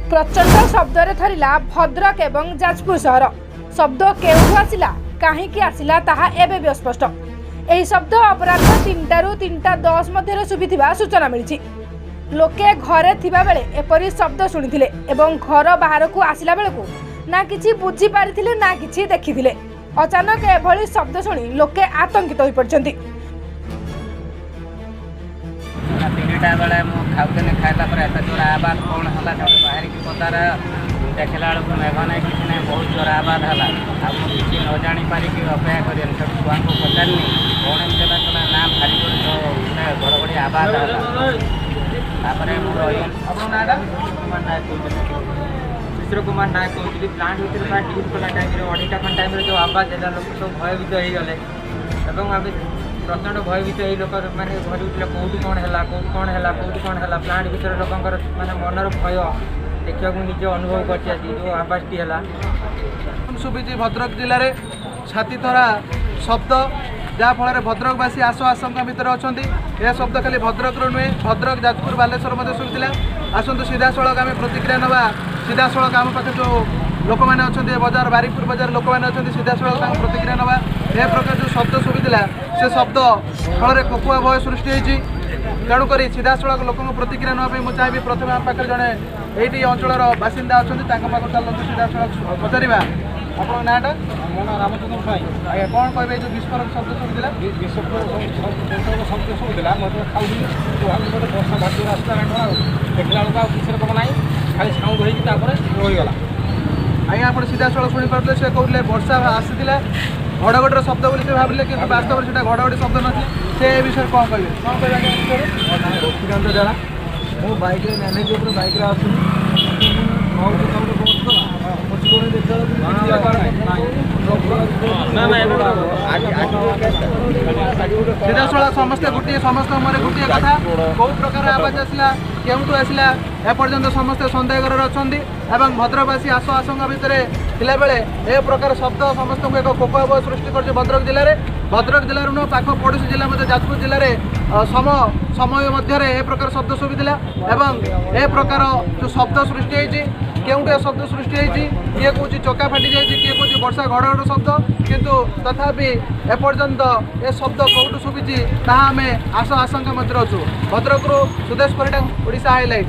प्रचंड शब्दरे थरिला भद्रक एवं जाजपुर सहर। शब्द केउठु आसिला काहींकी आसिला ताहा एबे भी अस्पष्ट। एही शब्द अपराध 3टा रु 3:10 मध्य सुबिथिबा सूचना मिली। लोके घरे थिबा बेले एपरी शब्द शुणिथिले एवं घर बाहर को आसिला बेलकु ना किछि बुझी पारिथिले ना किछि देखिथिले। अचानक एभली शब्द शुणी लोके आतंकित होई पड़छन्ति। तीनटा बेले मु खाऊने खाइला पर एत जोर आवाज कौन हला बाहर की पतार देखला बेलू मेघ नहीं कि नहीं बहुत जोर आवाज है। किसी न जानी पारिकी अपेक्षा कर छुआ को पचारनी कौन एमती कहला ना भारी जोर जो घड़घड़ी आवाज है। मिश्र कुमार नायक कहते प्लांट भर ड्यूट कला टाइम अढ़ाईटा टाइम जो आवाज है लोक सब भयभीत हो गले आम प्रचंड भयभीत लोक मैंने घर उठे कौटी कौन है कौटी कौन है प्लांट भर लोक मैंने मनर भय देखा निजे अनुभव कर जो आवाज़टी है सुबीची भद्रक जिले में छाती थरा शब्द जहाँफल भद्रकवासी आश आशंका भितर अच्छा यह शब्द खाली भद्रक नुहे भद्रक जाजपुर बालेश्वर शुणुला। आसतु सीधा सड़क आम प्रतिक्रिया ना सीधा सड़क आम पाखे जो लोक मैंने अच्छा बजार बारिकपुर बजार लोक मैंने अच्छा सीधा सड़क प्रतिक्रिया ना यह प्रकार जो शब्द शुभुला से शब्द फल कोकुआ भय सृष्टि तेणुक सीधा सड़क लोक प्रतिक्रिया नापी मुझे चाहिए प्रथम आम पाखे जड़े ये अंचल बासिंदा अच्छा चलते सीधा सड़क पचारा आप नाटा मो ना रामचंद्र साई आज्ञा कौन कहे जो विस्फोरक शब्द शुणुला विस्फोटक शब्द शुणुला मतलब खाऊली गोटे वर्षा भाटी रास्ता देखला बेलू किसी रकम ना खाली साउंड होगला। आज्ञा आप सीधा सड़क शुणी पारे से कहते वर्षा आसाला घड़घड़र शब्द बोली से भाविले कि वास्तव में घड़घड़ी शब्द नहीं से विषय कौन कहे लक्ष्मीकांत जरा मो बैक मैनेज बैक सीधा सड़क समस्ते गोटे समस्त मन गोटे कथा कौ प्रकार आवाज आसला क्यों आसला एपर्यंत समस्ते सन्देह अच्छा और भद्रकवासी आश आशंका भितर थिला बेले ए प्रकार शब्द समस्त एक कोकभ सृष्टि कर भद्रक जिले में भद्रक जिलार नुह पाख पड़ोशी जिला जाजपुर जिले में समय मध्य ए प्रकार शब्द शुभुला एवं ए प्रकार जो शब्द सृष्टि होती केउटे शब्द सृष्टि होती किए कौच चका फाटी जाए किए कौच वर्षा घड़घड़ शब्द किंतु तथापि एपर्यंत ए शब्द कौटू शुभुची ताहा आम आश आशंका मध्य अच्छु। भद्रक सुदेश परिडा ओडिशा हाइलाइट।